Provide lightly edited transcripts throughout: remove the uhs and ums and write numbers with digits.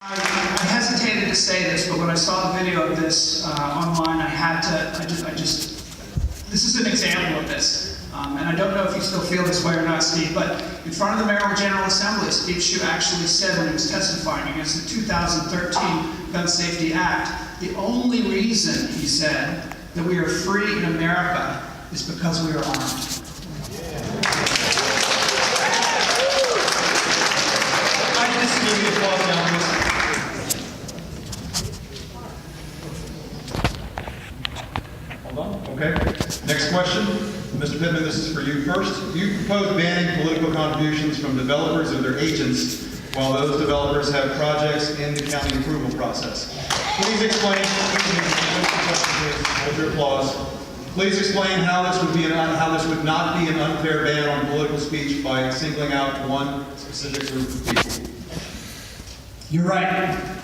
I hesitated to say this, but when I saw the video of this online, I had to, this is an example of this. And I don't know if you still feel this way or not, Steve, but in front of the Maryland General Assembly, Steve Schuh actually said when he was testifying against the 2013 Gun Safety Act, the only reason, he said, that we are free in America is because we are armed. Give me applause now, please. Hold on. Okay. Next question. Mr. Pittman, this is for you first. You propose banning political contributions from developers or their agents while those developers have projects in the county approval process. Please explain, hold your applause. Please explain how this would not be an unfair ban on political speech by singling out one specific group of people. You're right.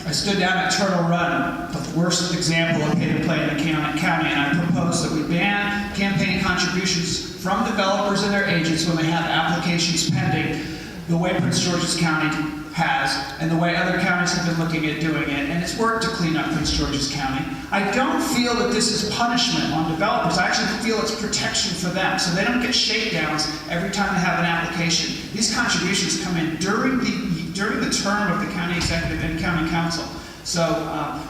I stood down at Turtle Run, the worst example of pay-to-play in the county, and I proposed that we ban campaign contributions from developers and their agents when they have applications pending, the way Prince George's County has, and the way other counties have been looking at doing it, and it's worked to clean up Prince George's County. I don't feel that this is punishment on developers. I actually feel it's protection for them, so they don't get shakedowns every time they have an application. These contributions come in during the term of the county executive and county council. So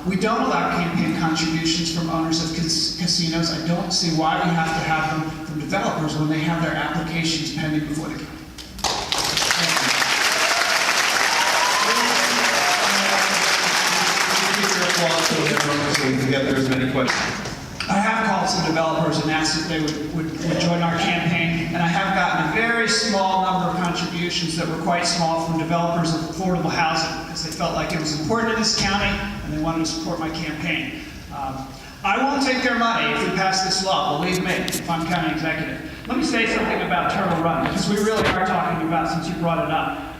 we don't allow campaign contributions from owners of casinos. I don't see why we have to have them from developers when they have their applications pending before the county. So we can get there as many questions. I have called some developers and asked if they would join our campaign, and I have gotten a very small number of contributions that were quite small from developers of affordable housing because they felt like it was important in this county and they wanted to support my campaign. I won't take their money if we pass this law, believe me, if I'm county executive. Let me say something about Turtle Run, because we really are talking about, since you brought it up.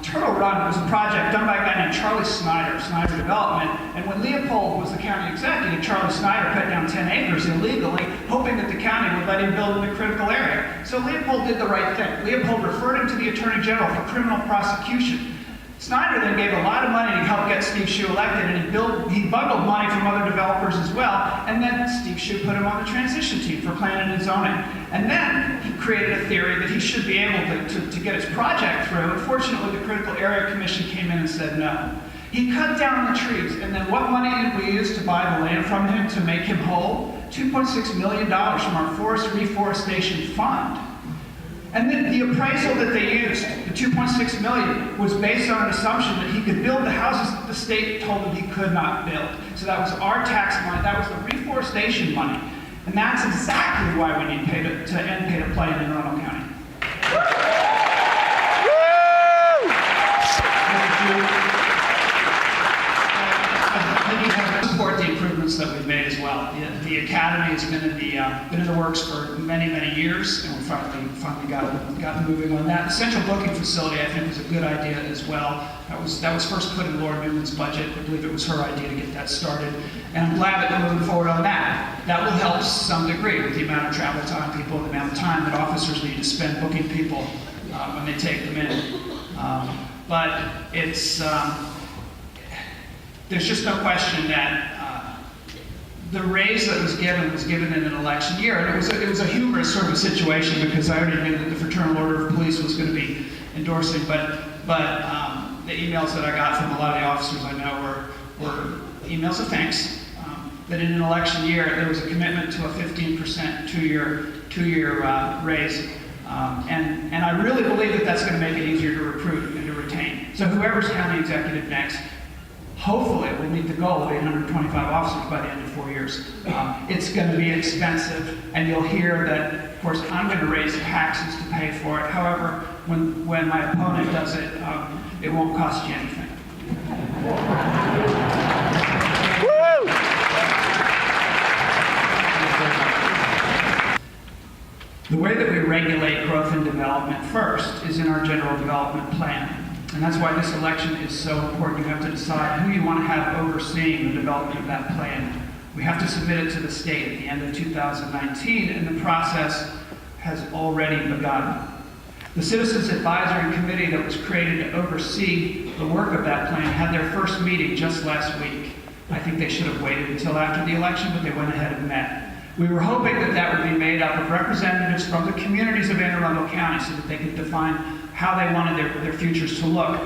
Turtle Run was a project done by a guy named Charlie Snyder, Snyder Development, and when Leopold was the county executive, Charlie Snyder cut down 10 acres illegally, hoping that the county would let him build in the critical area. So Leopold did the right thing. Leopold referred him to the Attorney General for criminal prosecution. Snyder then gave a lot of money to help get Steve Schuh elected, and he bundled money from other developers as well, and then Steve Schuh put him on the transition team for planning and zoning. And then he created a theory that he should be able to get his project through. Unfortunately, the Critical Area Commission came in and said no. He cut down the trees, and then what money did we use to buy the land from him to make him whole? $2.6 million from our forest reforestation fund. And then the appraisal that they used, the $2.6 million, was based on an assumption that he could build the houses that the state told him he could not build. So that was our tax money, that was the reforestation money. And that's exactly why we need to end pay-to-play in Arundel County. Support the improvements that we've made as well. The academy has been in the works for many, many years, and we finally got moving on that. The central booking facility, I think, was a good idea as well. That was first put in Laura Newman's budget. I believe it was her idea to get that started, and I'm glad that we're moving forward on that. That will help to some degree with the amount of travel time people, the amount of time that officers need to spend booking people when they take them in. But it's there's just no question that the raise that was given in an election year, and it was a humorous sort of a situation because I already knew that the Fraternal Order of Police was going to be endorsing, but the emails that I got from a lot of the officers I know were emails of thanks. That in an election year there was a commitment to a 15% two-year raise, and I really believe that that's going to make it easier to recruit and to retain. So whoever's county executive next, hopefully we'll meet the goal of 825 officers by the end of 4 years. It's going to be expensive, and you'll hear that, of course, I'm going to raise taxes to pay for it. However, when my opponent does it, it won't cost you anything. The way that we regulate growth and development first is in our general development plan. And that's why this election is so important. You have to decide who you want to have overseeing the development of that plan. We have to submit it to the state at the end of 2019, and the process has already begun. The Citizens Advisory Committee that was created to oversee the work of that plan had their first meeting just last week. I think they should have waited until after the election, but they went ahead and met. We were hoping that that would be made up of representatives from the communities of Anne Arundel County so that they could define how they wanted their futures to look.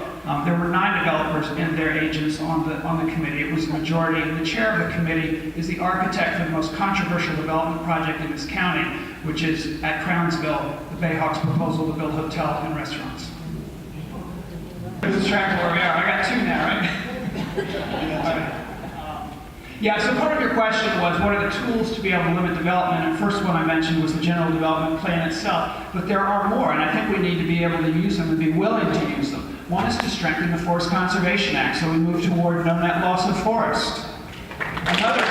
There were 9 developers and their agents on the committee. It was the majority. The chair of the committee is the architect for the most controversial development project in this county, which is at Crownsville, the Bayhawks' proposal to build hotel and restaurants. Lose track of where we are. I got 2 now, right? Yeah, so part of your question was, what are the tools to be able to limit development? And first one I mentioned was the general development plan itself. But there are more, and I think we need to be able to use them and be willing to use them. One is to strengthen the Forest Conservation Act, so we move toward no net loss of forest. Another is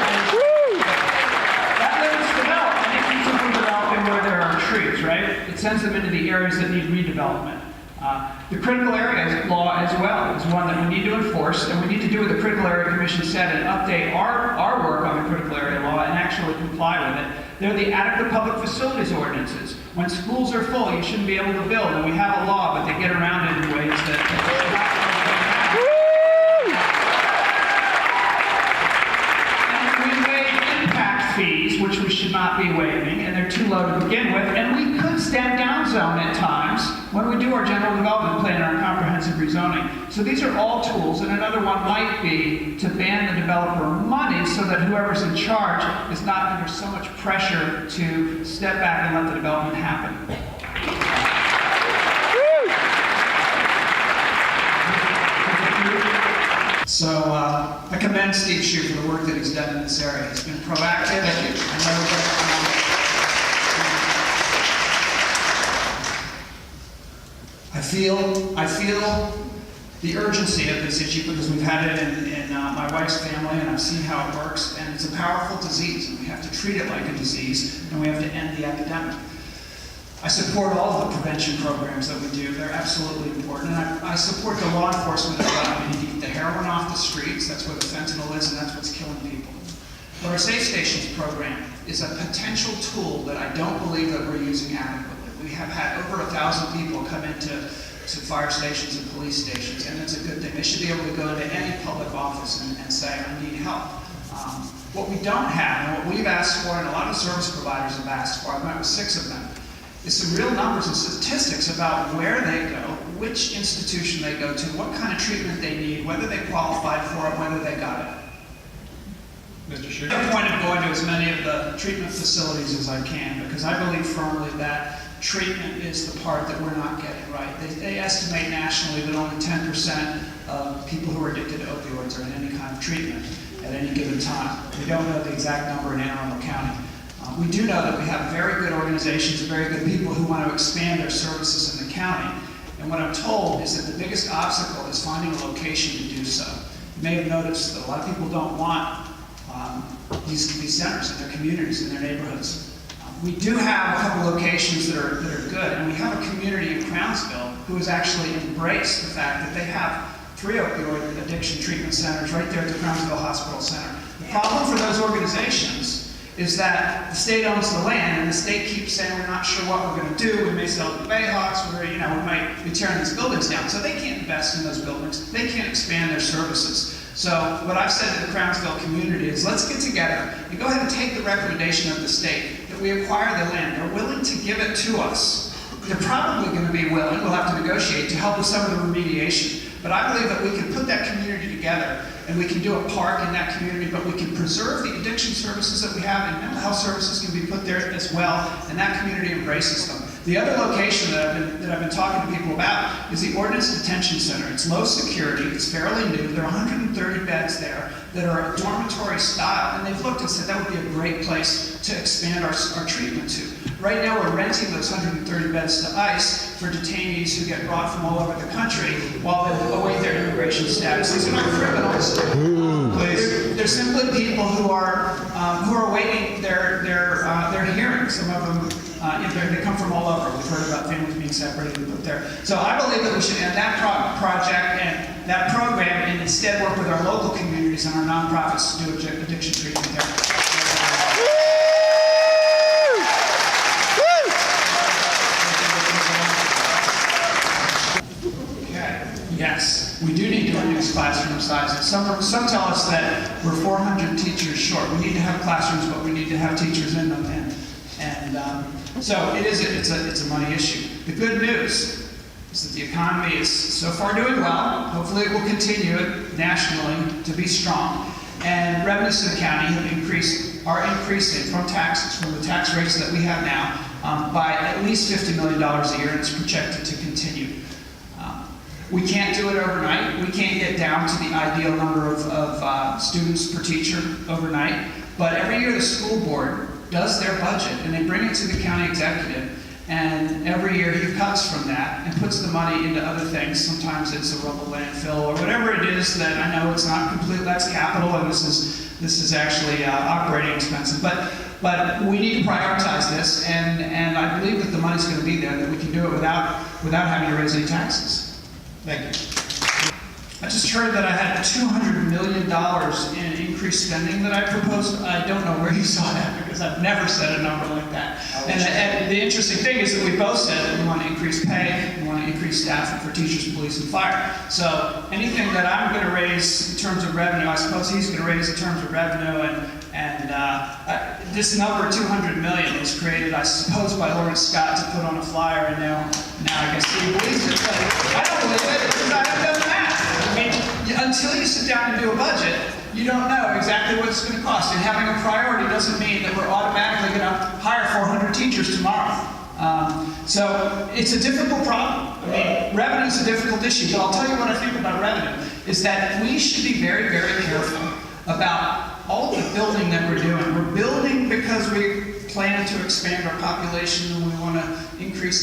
that limits development. It keeps them from developing where there are trees, right? It sends them into the areas that need redevelopment. The critical areas law as well is one that we need to enforce, and we need to do what the Critical Area Commission said and update our work on the critical area law and actually comply with it. They're the adequate public facilities ordinances. When schools are full, you shouldn't be able to build, and we have a law, but they get around it in ways that fees, which we should not be waiving, and they're too low to begin with, and we could step down zone at times when we do our general development plan and our comprehensive rezoning. So these are all tools, and another one might be to ban the developer money so that whoever's in charge is not under so much pressure to step back and let the development happen. So I commend Steve Schuh for the work that he's done in this area. He's been proactive. I know that I feel the urgency of this issue because we've had it in my wife's family, and I've seen how it works. And it's a powerful disease, and we have to treat it like a disease, and we have to end the epidemic. I support all of the prevention programs that we do. They're absolutely important. And I support the law enforcement as well. We need to keep the heroin off the streets. That's where the fentanyl is, and that's what's killing people. But our Safe Stations program is a potential tool that I don't believe that we're using adequately. We have had over 1,000 people come into fire stations and police stations, and it's a good thing. They should be able to go into any public office and say, I need help. What we don't have, and what we've asked for, and a lot of service providers have asked for, I've met with 6 of them, is some real numbers and statistics about where they go, which institution they go to, what kind of treatment they need, whether they qualified for it, whether they got it. Mr. Schuh? I'm point of going to as many of the treatment facilities as I can, because I believe firmly that treatment is the part that we're not getting right. They estimate nationally that only 10% of people who are addicted to opioids are in any kind of treatment at any given time. We don't know the exact number in Anne Arundel County. We do know that we have very good organizations and very good people who want to expand their services in the county. And what I'm told is that the biggest obstacle is finding a location to do so. You may have noticed that a lot of people don't want these centers in their communities, in their neighborhoods. We do have a couple locations that are good, and we have a community in Crownsville who has actually embraced the fact that they have 3 opioid addiction treatment centers right there at the Crownsville Hospital Center. The problem for those organizations is that the state owns the land, and the state keeps saying we're not sure what we're going to do. We may sell it to Bayhawks, we might be tearing these buildings down. So they can't invest in those buildings. They can't expand their services. So what I've said to the Crownsville community is let's get together and go ahead and take the recommendation of the state that we acquire the land. They're willing to give it to us. They're probably going to be willing, we'll have to negotiate to help with some of the remediation. But I believe that we can put that community together and we can do a park in that community, but we can preserve the addiction services that we have, and mental health services can be put there as well, and that community embraces them. The other location that I've been talking to people about is the Ordnance Detention Center. It's low security, it's fairly new, there are 130 beds there that are dormitory style, and they've looked and said that would be a great place to expand our treatment to. Right now we're renting those 130 beds to ICE for detainees who get brought from all over the country while they await their immigration status. These are not criminals. They're simply people who are awaiting their hearing. Some of them, they come from all over. We've heard about families being separated and put there. So I believe that we should end that project and that program and instead work with our local communities and our nonprofits to do addiction treatment there. Yes, we do need to reduce classroom sizes. Some tell us that we're 400 teachers short. We need to have classrooms, but we need to have teachers in them. So it's a money issue. The good news is that the economy is so far doing well. Hopefully it will continue nationally to be strong. And revenues to the county are increasing from taxes, from the tax rates that we have now, by at least $50 million a year, and it's projected to continue. We can't do it overnight. We can't get down to the ideal number of students per teacher overnight. But every year the school board does their budget, and they bring it to the county executive, and every year he cuts from that and puts the money into other things. Sometimes it's a rubble landfill or whatever it is that I know it's not complete. That's capital, and this is actually operating expenses. But we need to prioritize this, and I believe that the money's going to be there, that we can do it without having to raise any taxes. Thank you. I just heard that I had $200 million in increased spending that I proposed. I don't know where you saw that, because I've never said a number like that. And the interesting thing is that we both said that we want to increase pay, we want to increase staffing for teachers, police, and fire. So anything that I'm going to raise in terms of revenue, I suppose he's going to raise in terms of revenue. And this number, $200 million, was created, I suppose, by Lawrence Scott to put on a flyer, and now I guess he believes it. But I don't believe it, because I haven't done the math. I mean, until you sit down and do a budget, you don't know exactly what it's going to cost. And having a priority doesn't mean that we're automatically going to hire 400 teachers tomorrow. So it's a difficult problem. I mean, revenue is a difficult issue, but I'll tell you what I think about revenue, is that we should be very, very careful about all the building that we're doing. We're building because we plan to expand our population, and we want to increase.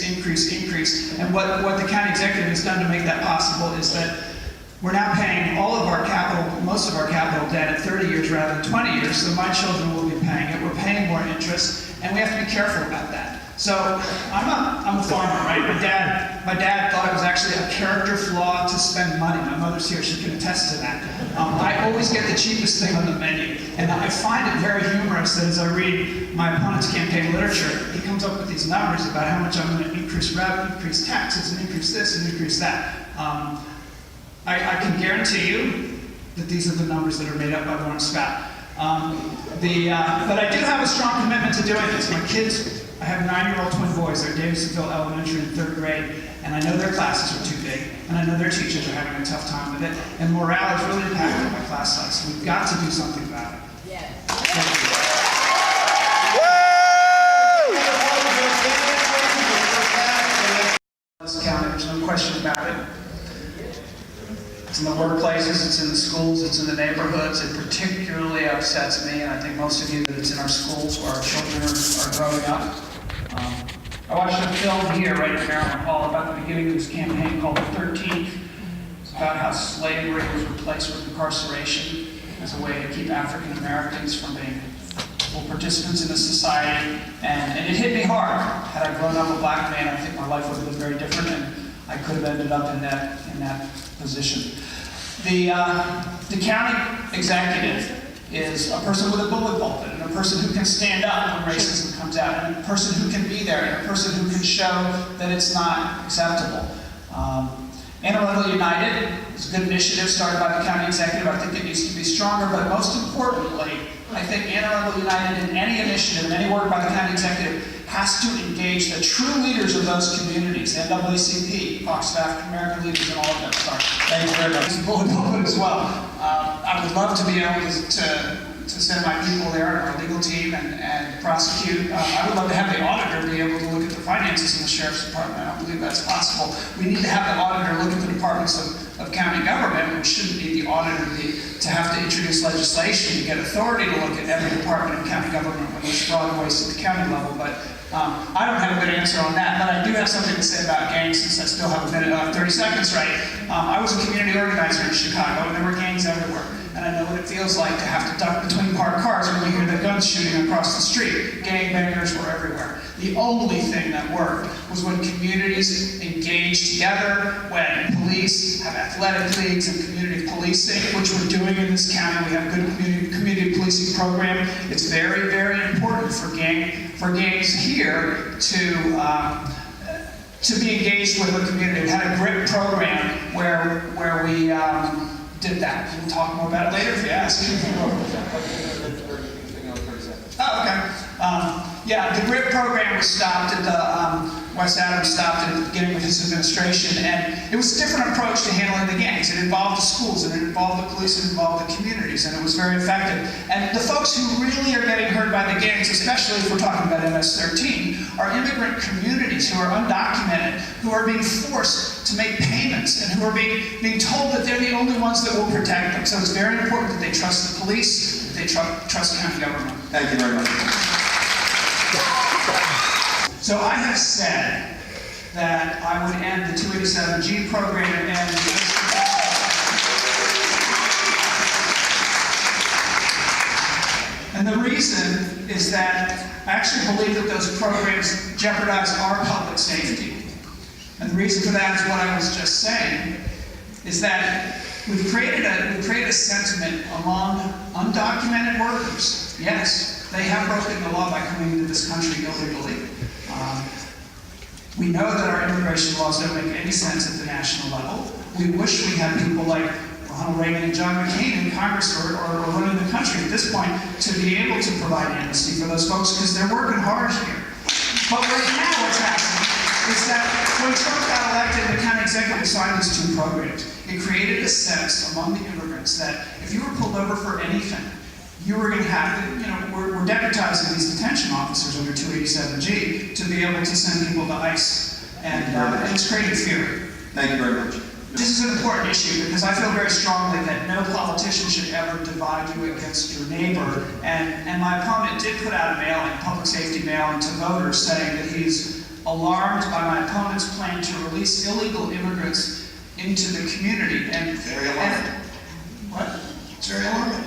And what the county executive has done to make that possible is that we're now paying all of our capital, most of our capital debt at 30 years rather than 20 years, so my children will be paying it. We're paying more interest, and we have to be careful about that. So I'm a farmer, right? My dad thought it was actually a character flaw to spend money. My mother's here, she can attest to that. I always get the cheapest thing on the menu, and I find it very humorous that as I read my opponent's campaign literature, he comes up with these numbers about how much I'm going to increase revenue, increase taxes, and increase this and increase that. I can guarantee you that these are the numbers that are made up by Lawrence Scott. But I do have a strong commitment to doing this. My kids, I have 9-year-old twin boys. They're Davisonville Elementary in 3rd grade, and I know their classes are too big, and I know their teachers are having a tough time with it, and morale is really impacted by class size. So we've got to do something about it. Yes. This county, there's no question about it. It's in the workplaces, it's in the schools, it's in the neighborhoods. It particularly upsets me, and I think most of you, that it's in our schools where our children are growing up. I watched a film here right at Maryland Hall about the beginning of this campaign called The 13th. It's about how slavery was replaced with incarceration as a way to keep African Americans from being full participants in the society. And it hit me hard. Had I grown up a black man, I think my life would have been very different, and I could have ended up in that position. The county executive is a person with a bullet pulpit, and a person who can stand up when racism comes out, and a person who can be there, and a person who can show that it's not acceptable. Arundel United is a good initiative started by the county executive. I think it needs to be stronger, but most importantly, I think Arundel United, in any initiative, in any work by the county executive, has to engage the true leaders of those communities, NAACP, Fox of African American Leaders, and all of them. Sorry. Thank you very much. Bullet pulpit as well. I would love to be able to send my people there, our legal team, and prosecute. I would love to have the auditor be able to look at the finances in the sheriff's department. I don't believe that's possible. We need to have the auditor look at the departments of county government. We shouldn't need the auditor to have to introduce legislation to get authority to look at every department in county government when there's fraud and waste at the county level. But I don't have a good answer on that, but I do have something to say about gangs, since I still have a minute, 30 seconds, right? I was a community organizer in Chicago, and there were gangs everywhere. And I know what it feels like to have to duck between parked cars when you hear the guns shooting across the street. Gangbangers were everywhere. The only thing that worked was when communities engaged together, when police have athletic leagues and community policing, which we're doing in this county. We have a good community policing program. It's very, very important for gangs here to be engaged with the community. We had a GRIP program where we did that. We'll talk more about it later if you ask. Oh, okay. Yeah, the GRIP program was stopped at the, Wes Adams stopped at the beginning of his administration, and it was a different approach to handling the gangs. It involved the schools, and it involved the police, and it involved the communities, and it was very effective. And the folks who really are getting hurt by the gangs, especially if we're talking about MS-13, are immigrant communities who are undocumented, who are being forced to make payments, and who are being told that they're the only ones that will protect them. So it's very important that they trust the police, that they trust county government. Thank you very much. So I have said that I would end the 287G program and the reason is that I actually believe that those programs jeopardize our public safety. And the reason for that is what I was just saying, is that we've created a sentiment among undocumented workers. Yes, they have broken the law by coming into this country illegally. We know that our immigration laws don't make any sense at the national level. We wish we had people like Ronald Reagan and John McCain in Congress or running the country at this point to be able to provide amnesty for those folks because they're working hard here. But right now what's happening is that when Trump got elected, the county executive signed these two programs. It created a sense among the immigrants that if you were pulled over for anything, you were going to have, we're deputizing these detention officers under 287G to be able to send people to ICE, and it's creating fear. Thank you very much. This is an important issue because I feel very strongly that no politician should ever divide you against your neighbor, and my opponent did put out a mailing, public safety mailing to voters saying that he's alarmed by my opponent's plan to release illegal immigrants into the community. And very alarming. What? It's very alarming.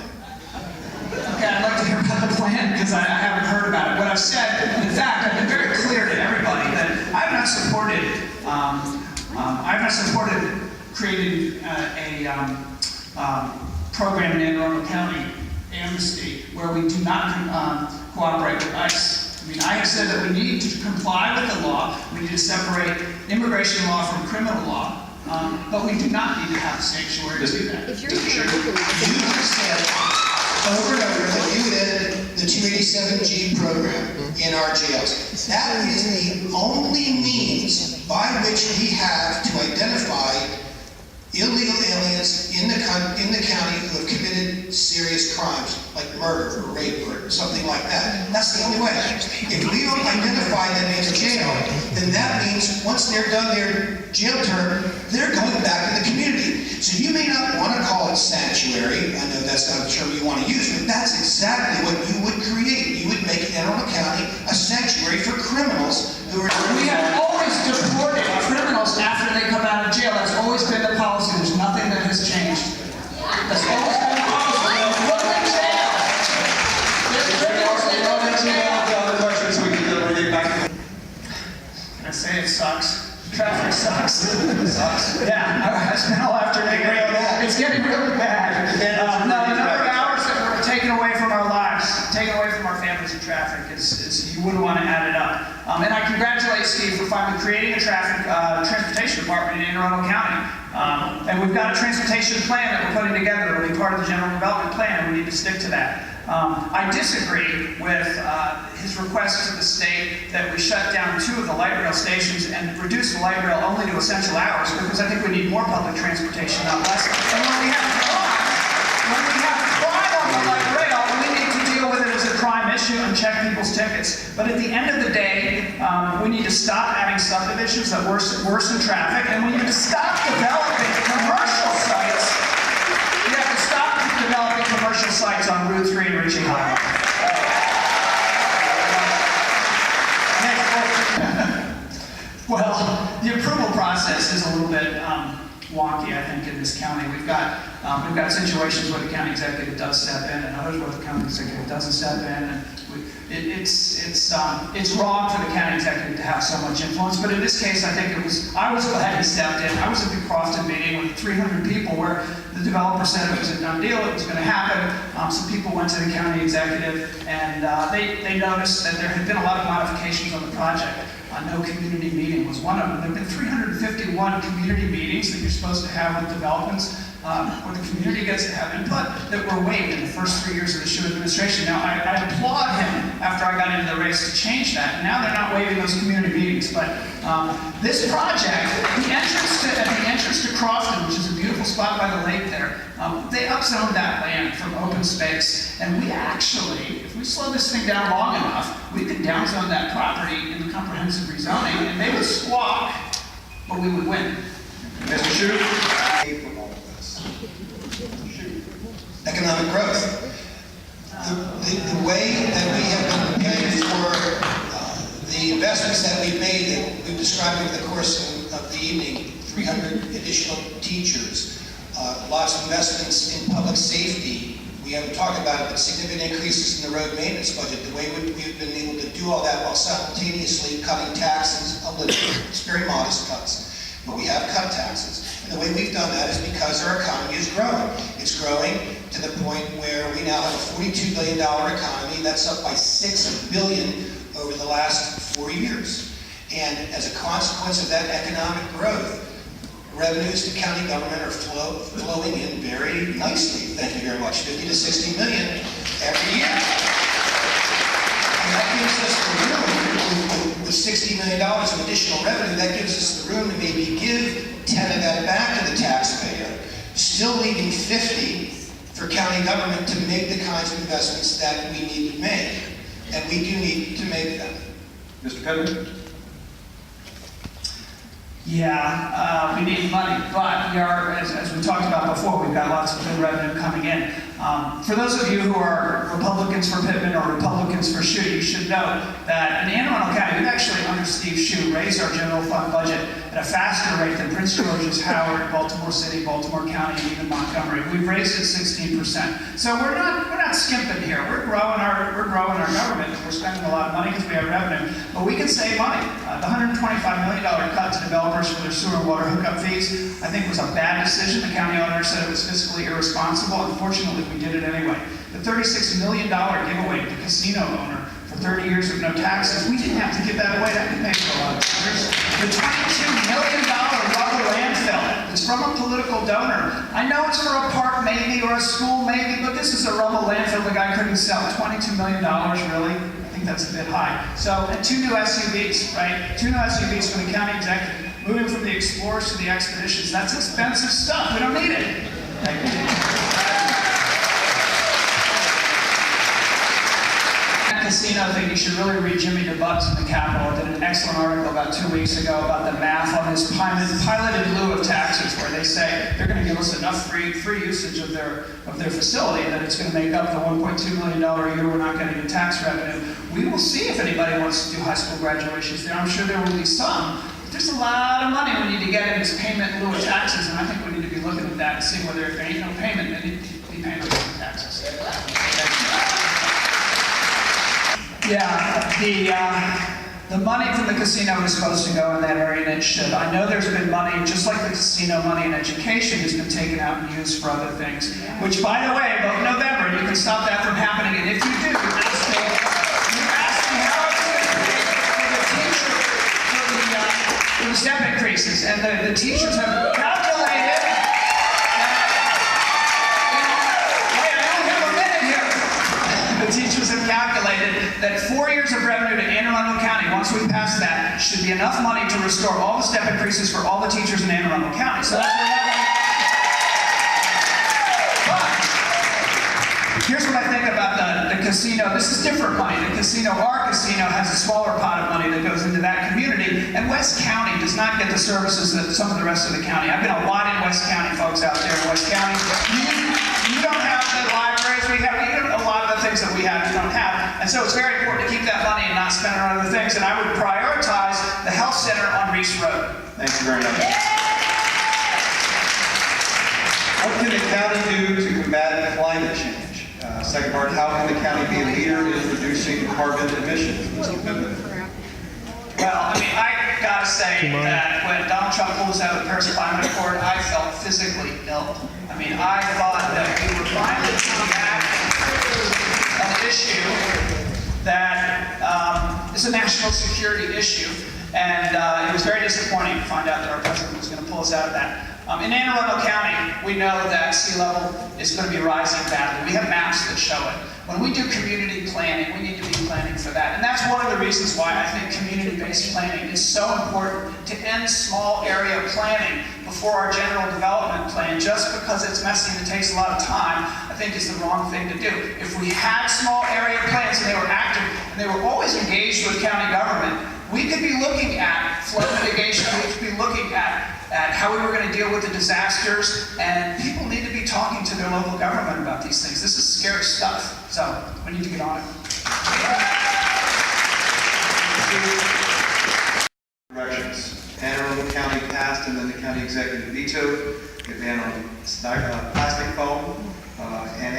Okay, I'd like to hear about the plan because I haven't heard about it. What I've said, in fact, I've been very clear to everybody that I have not supported creating a program in Anne Arundel County, amnesty, where we do not cooperate with ICE. I mean, I have said that we need to comply with the law. We need to separate immigration law from criminal law, but we do not need to have a sanctuary to do that. You just said over and over that you would end the 287G program in our jails. That is the only means by which we have to identify illegal aliens in the county who have committed serious crimes, like murder or rape or something like that. That's the only way. If we don't identify them in jail, then that means once they're done their jail term, they're going back to the community. So you may not want to call it sanctuary. I know that's not a term you want to use, but that's exactly what you would create. You would make Anne Arundel County a sanctuary for criminals who are... We have always deported criminals after they come out of jail. That's always been the policy. There's nothing that has changed. That's always been the policy. They put them in jail. There's criminals, they go to jail. Other questions we can get back to. Can I say it sucks? Traffic sucks. It sucks. Yeah, I spent all afternoon. It's getting really bad. No, the number of hours that we're taking away from our lives, taking away from our families in traffic is you wouldn't want to add it up. And I congratulate Steve for finally creating a transportation department in Anne Arundel County. And we've got a transportation plan that we're putting together. It will be part of the general development plan, and we need to stick to that. I disagree with his request to the state that we shut down 2 of the light rail stations and reduce the light rail only to essential hours, because I think we need more public transportation, not less. And when we have crime on the light rail, we need to deal with it as a crime issue and check people's tickets. But at the end of the day, we need to stop having subdivisions that worsen traffic, and we need to stop developing commercial sites. We have to stop developing commercial sites on Route 3 and Ritchie Highway. Well, the approval process is a little bit wonky, I think, in this county. We've got situations where the county executive does step in, and others where the county executive doesn't step in, and it's wrong for the county executive to have so much influence. But in this case, I think I was glad he stepped in. I was at the Crofton meeting with 300 people where the developer said it was a done deal, it was going to happen. Some people went to the county executive, and they noticed that there had been a lot of modifications on the project. No community meeting was one of them. There have been 351 community meetings that you're supposed to have with developments, where the community gets to have input, that were waived in the first 3 years of the Schuh administration. Now, I applaud him after I got into the race to change that. And now they're not waiving those community meetings. But this project, the entrance to Crofton, which is a beautiful spot by the lake there, they upzoned that land from open space. And we actually, if we slow this thing down long enough, we could downzone that property in the comprehensive rezoning, and they would squawk, but we would win. Mr. Schuh? From all of this. Economic growth. The way that we have been paying for the investments that we've made, that we've described over the course of the evening, 300 additional teachers, lots of investments in public safety. We haven't talked about it, but significant increases in the road maintenance budget. The way we've been able to do all that while simultaneously cutting taxes a little. It's very modest cuts, but we have cut taxes. And the way we've done that is because our economy is growing. It's growing to the point where we now have a $42 billion economy. That's up by $6 billion over the last 4 years. And as a consequence of that economic growth, revenues to county government are flowing in very nicely. Thank you very much. 50 to 60 million every year. And that gives us the room, with $60 million of additional revenue, that gives us the room to maybe give 10 of that back to the taxpayer, still leaving 50 for county government to make the kinds of investments that we need to make. And we do need to make them. Mr. Pittman? Yeah, we need money, but we are, as we talked about before, we've got lots of good revenue coming in. For those of you who are Republicans for Pittman or Republicans for Schuh, you should know that in Anne Arundel County, we've actually, under Steve Schuh, raised our general fund budget at a faster rate than Prince George's, Howard, Baltimore City, Baltimore County, and even Montgomery. We've raised it 16%. So we're not skimping here. We're growing our government, and we're spending a lot of money because we have revenue. But we can save money. The $125 million cut to developers for their sewer and water hookup fees, I think, was a bad decision. The county auditor said it was fiscally irresponsible. Unfortunately, we did it anyway. The $36 million giveaway to the casino owner for 30 years with no taxes, we didn't have to give that away. That could pay for a lot of years. The $22 million rubber landfill, it's from a political donor. I know it's for a park maybe or a school maybe, but this is a rubber landfill the guy couldn't sell. $22 million, really? I think that's a bit high. So, and 2 new SUVs, right? 2 new SUVs for the county executive. Moving from the Explorers to the Expeditions, that's expensive stuff. We don't need it. Thank you. That casino thing, you should really read Jimmy DeButt's in the Capitol. Did an excellent article about 2 weeks ago about the math on this pilot in lieu of taxes, where they say they're going to give us enough free usage of their facility that it's going to make up the $1.2 million a year we're not getting in tax revenue. We will see if anybody wants to do high school graduations there. I'm sure there will be some. There's a lot of money we need to get in this payment in lieu of taxes, and I think we need to be looking at that and see whether if there ain't no payment, they need to be paying those taxes. Yeah, the money from the casino is supposed to go in that area, and it should. I know there's been money, just like the casino money in education has been taken out and used for other things, which, by the way, vote November, and you can stop that from happening, and if you do, ask me how it's going to pay for the teacher, for the step increases, and the teachers have calculated. The teachers have calculated that 4 years of revenue to Anne Arundel County, once we pass that, should be enough money to restore all the step increases for all the teachers in Anne Arundel County. So that's what But here's what I think about the casino. This is different money. The casino, our casino, has a smaller pot of money that goes into that community, and West County does not get the services that some of the rest of the county. I've been a lot in West County, folks out there in West County. You don't have the libraries we have. You don't, a lot of the things that we have, you don't have. And so it's very important to keep that money and not spend it on other things. And I would prioritize the health center on Reese Road. Thank you very much. What can the county do to combat climate change? Second part, how can the county be a leader in reducing carbon emissions? Mr. Pittman. Well, I mean, I gotta say that when Donald Trump pulled us out of the Paris Climate Accord, I felt physically ill. I mean, I thought that we were finally coming back an issue that is a national security issue, And it was very disappointing to find out that our president was going to pull us out of that. In Anne Arundel County, we know that sea level is going to be rising badly. We have maps that show it. When we do community planning, we need to be planning for that. And that's one of the reasons why I think community-based planning is so important, to end small area planning before our general development plan. Just because it's messy and it takes a lot of time, I think is the wrong thing to do. If we had small area plans and they were active and they were always engaged with county government, we could be looking at flood mitigation, we could be looking at how we were going to deal with the disasters, and people need to be talking to their local government about these things. This is scary stuff, so we need to get on it. Directions. Anne Arundel County passed, and then the county executive vetoed the ban on plastic foam, and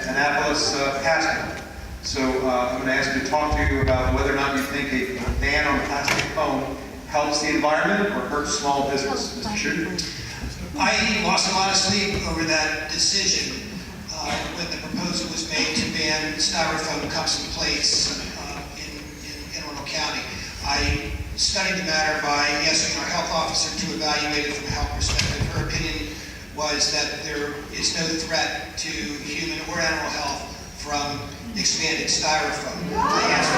Annapolis passed it. So I'm going to ask you to talk to you about whether or not you think a ban on plastic foam helps the environment or hurts small business. Mr. Schuh. I lost a lot of sleep over that decision when the proposal was made to ban styrofoam cups and plates in Arundel County. I studied the matter by asking our health officer to evaluate it from a health perspective. Her opinion was that there is no threat to human or animal health from expanded styrofoam. I asked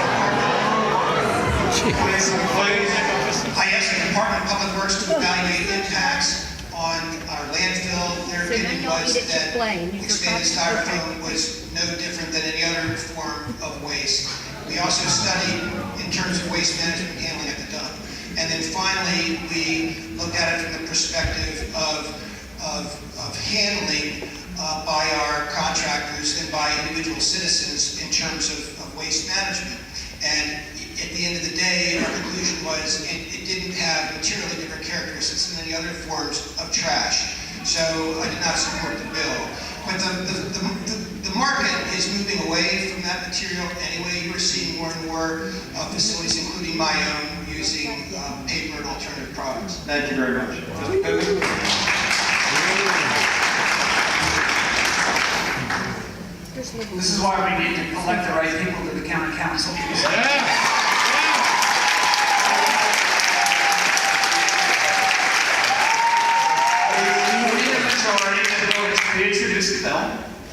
the Department of Public Works to evaluate impacts on our landfill. Their opinion was that expanded styrofoam was no different than any other form of waste. We also studied in terms of waste management and handling at the dump. And then finally, we looked at it from the perspective of handling by our contractors and by individual citizens in terms of waste management. And at the end of the day, our conclusion was it didn't have materially different characteristics than any other forms of trash. So I did not support the bill. But the market is moving away from that material anyway. You're seeing more and more facilities, including my own, using paper and alternative products. Thank you very much. This is why we need to elect the right people to the county council. We need a majority to vote to reintroduce the bill.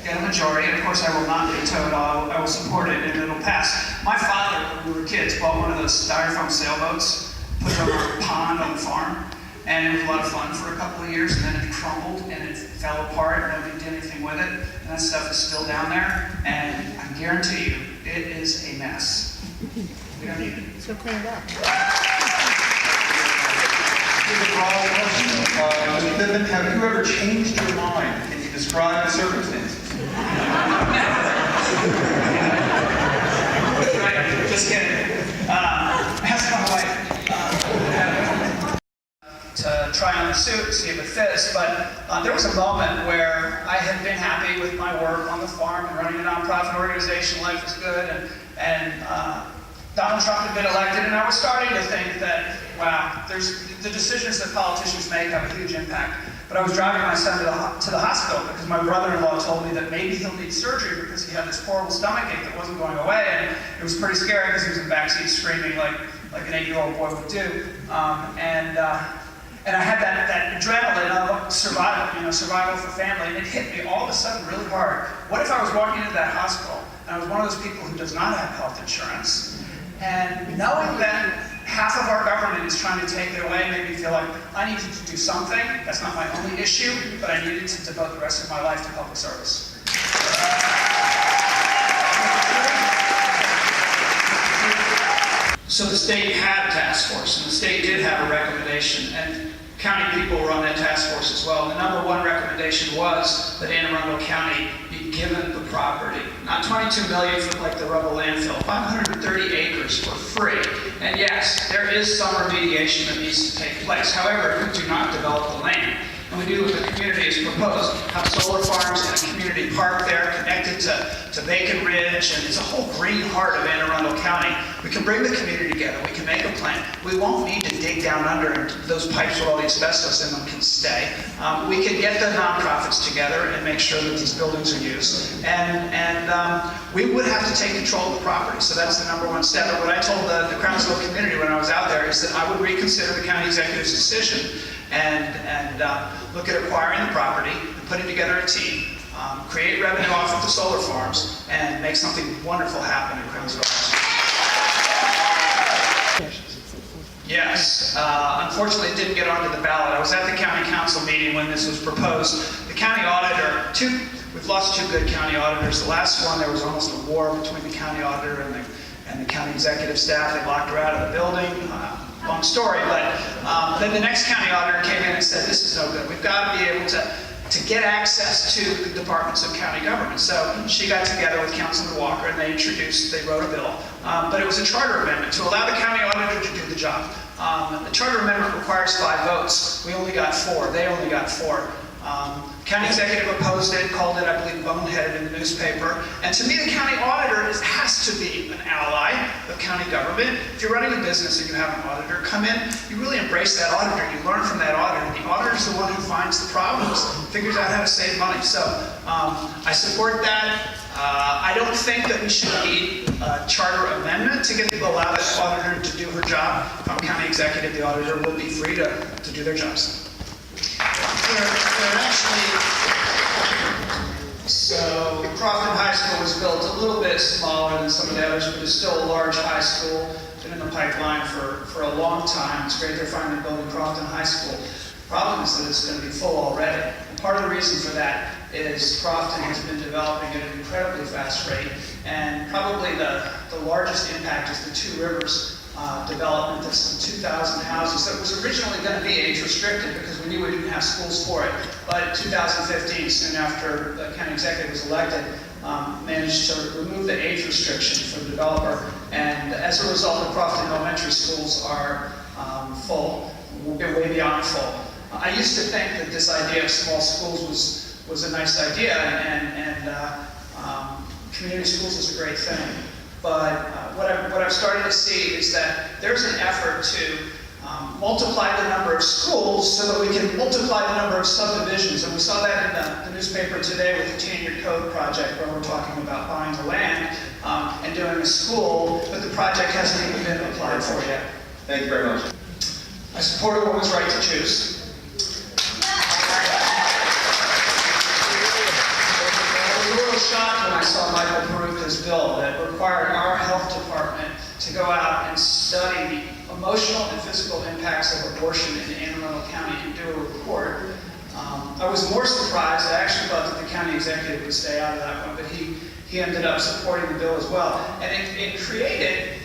Get a majority, and of course I will not veto it. I will support it, and it'll pass. My father, when we were kids, bought one of those styrofoam sailboats, put it over a pond on the farm, and it was a lot of fun for a couple of years, and then it crumbled and it fell apart, and nobody did anything with it. And that stuff is still down there, and I guarantee you, it is a mess. We don't need it. So clean it up. Mr. Pittman, have you ever changed your mind? Can you describe the circumstances? Right, just kidding. I asked my wife to try on the suit, see if it fits, but there was a moment where I had been happy with my work on the farm and running a nonprofit organization. Life was good, and Donald Trump had been elected, and I was starting to think that, wow, the decisions that politicians make have a huge impact. But I was driving my son to the hospital because my brother-in-law told me that maybe he'll need surgery because he had this horrible stomachache that wasn't going away, and it was pretty scary because he was in the backseat screaming like an 8-year-old boy would do. And I had that adrenaline of survival for family, and it hit me all of a sudden really hard. What if I was walking into that hospital, and I was one of those people who does not have health insurance, and knowing that half of our government is trying to take it away made me feel like I needed to do something. That's not my only issue, but I needed to devote the rest of my life to public service. So the state had a task force, and the state did have a recommendation, and county people were on that task force as well. And the number one recommendation was that Anne Arundel County be given the property. Not $22 million for like the rubble landfill, 530 acres for free. And yes, there is some remediation that needs to take place. However, if we do not develop the land, and we do what the community has proposed. Have solar farms and a community park there connected to Bacon Ridge, and it's a whole green heart of Anne Arundel County. We can bring the community together. We can make a plan. We won't need to dig down under, and those pipes with all the asbestos in them can stay. We can get the nonprofits together and make sure that these buildings are used. And we would have to take control of the property, so that's the number one step. And what I told the Crownsville community when I was out there is that I would reconsider the county executive's decision and look at acquiring the property and putting together a team, create revenue off of the solar farms, and make something wonderful happen in Crownsville. Yes, unfortunately it didn't get onto the ballot. I was at the county council meeting when this was proposed. The county auditor, we've lost two good county auditors. The last one, there was almost a war between the county auditor and the county executive staff. They locked her out of the building. Long story, but then the next county auditor came in and said, this is no good. We've got to be able to get access to the departments of county government. So she got together with Councilman Walker and they wrote a bill. But it was a charter amendment to allow the county auditor to do the job. The charter amendment requires 5 votes. We only got 4. They only got 4. County executive opposed it, called it, I believe, boneheaded in the newspaper. And to me, the county auditor has to be an ally of county government. If you're running a business and you have an auditor come in, you really embrace that auditor. You learn from that auditor. The auditor is the one who finds the problems, figures out how to save money. So I support that. I don't think that we should need a charter amendment to allow the auditor to do her job. If I'm county executive, the auditor will be free to do their jobs. So Crofton High School was built a little bit smaller than some of the others, but it's still a large high school. Been in the pipeline for a long time. It's great they're finally building Crofton High School. The problem is that it's going to be full already. And part of the reason for that is Crofton has been developing at an incredibly fast rate, and probably the largest impact is the Two Rivers development. That's some 2,000 houses that was originally going to be age restricted because we knew we didn't have schools for it. But in 2015, soon after the county executive was elected, managed to remove the age restriction for the developer. And as a result, the Crofton elementary schools are full. We're way beyond full. I used to think that this idea of small schools was a nice idea, and community schools is a great thing. But what I'm starting to see is that there's an effort to multiply the number of schools so that we can multiply the number of subdivisions. And we saw that in the newspaper today with the 10-year code project, where we're talking about buying the land and doing a school, but the project hasn't even been applied for yet. Thank you very much. I support a woman's right to choose. I was a little shocked when I saw Michael Peruka's bill that required our health department to go out and study the emotional and physical impacts of abortion in Anne Arundel County and do a report. I was more surprised. I actually thought that the county executive would stay out of that one, but he ended up supporting the bill as well. And it created,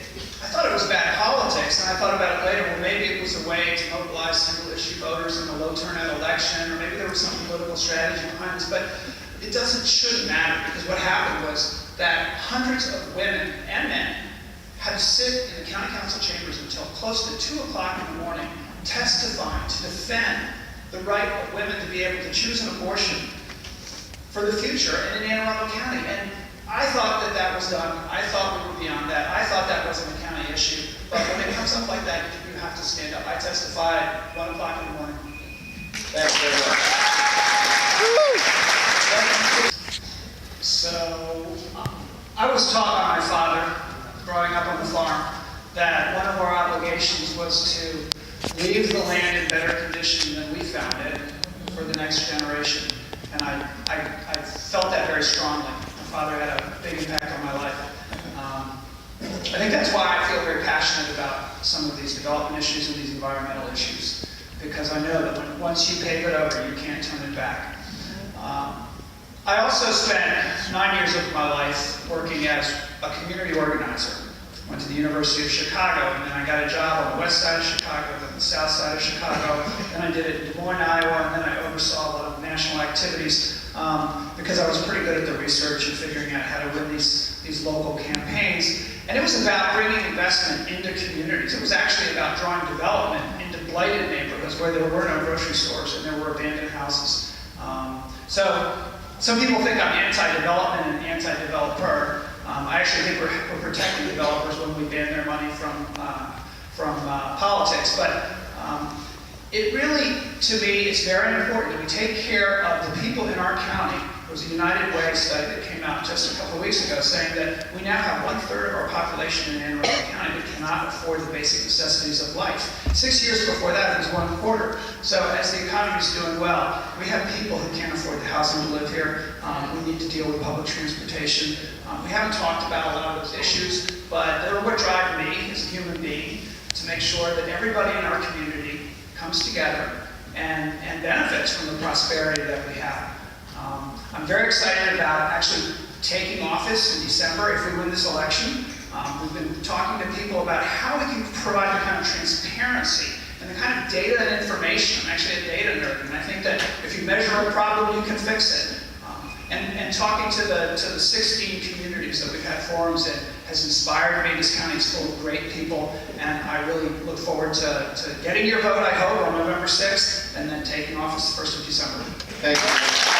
I thought it was bad politics, and I thought about it later, well, maybe it was a way to mobilize single-issue voters in a low-turnout election, or maybe there was some political strategy behind this, but it shouldn't matter, because what happened was that hundreds of women and men had to sit in the county council chambers until close to 2 o'clock in the morning testifying to defend the right of women to be able to choose an abortion for the future in Anne Arundel County. And I thought that was done. I thought we were beyond that. I thought that wasn't a county issue. But when it comes up like that, you have to stand up. I testified at 1 o'clock in the morning. Thanks very much. So, I was taught by my father, growing up on the farm, that one of our obligations was to leave the land in better condition than we found it for the next generation. And I felt that very strongly. My father had a big impact on my life. I think that's why I feel very passionate about some of these development issues and these environmental issues, because I know that once you pave it over, you can't turn it back. I also spent 9 years of my life working as a community organizer. Went to the University of Chicago, and then I got a job on the west side of Chicago, then the south side of Chicago. Then I did it in Des Moines, Iowa, and then I oversaw a lot of national activities because I was pretty good at the research and figuring out how to win these local campaigns. And it was about bringing investment into communities. It was actually about drawing development into blighted neighborhoods where there were no grocery stores and there were abandoned houses. So some people think I'm anti-development and anti-developer. I actually think we're protecting developers when we ban their money from politics. But it really, to me, is very important that we take care of the people in our county. There was a United Way study that came out just a couple of weeks ago saying that we now have 1/3 of our population in Anne Arundel County that cannot afford the basic necessities of life. 6 years before that, it was 1/4. So as the economy is doing well, we have people who can't afford the housing to live here. We need to deal with public transportation. We haven't talked about a lot of those issues, but they're what drive me as a human being to make sure that everybody in our community comes together and benefits from the prosperity that we have. I'm very excited about actually taking office in December if we win this election. We've been talking to people about how we can provide the kind of transparency and the kind of data and information. I'm actually a data nerd, and I think that if you measure a problem, you can fix it. And talking to the 16 communities that we've had forums in has inspired me. This county is full of great people, and I really look forward to getting your vote, I hope, on November 6th, and then taking office the 1st of December. Thank you.